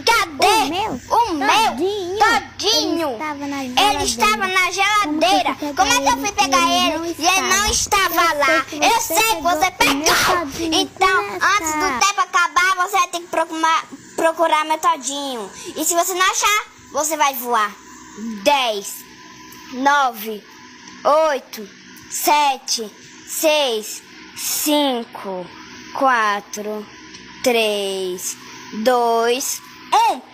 Cadê? O meu? Todinho. Ele estava na geladeira. Como é que eu fui pegar ele e ele não estava lá? Eu sei que você pegou. Então, antes do tempo acabar, você vai ter que procurar meu todinho. E se você não achar, você vai voar. 10, 9, 8, 7, 6, 5, 4, 3, 2, 1.